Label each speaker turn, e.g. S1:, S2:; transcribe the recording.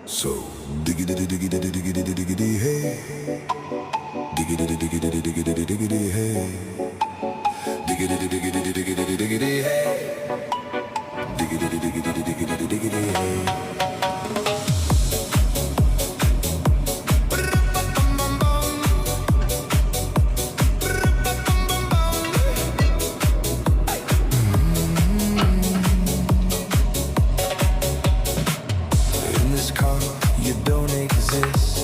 S1: So diggity diggity diggity diggity hey, diggity diggity diggity diggity hey, diggity diggity diggity diggity hey, diggity diggity diggity diggity hey. In this car, you don't exist.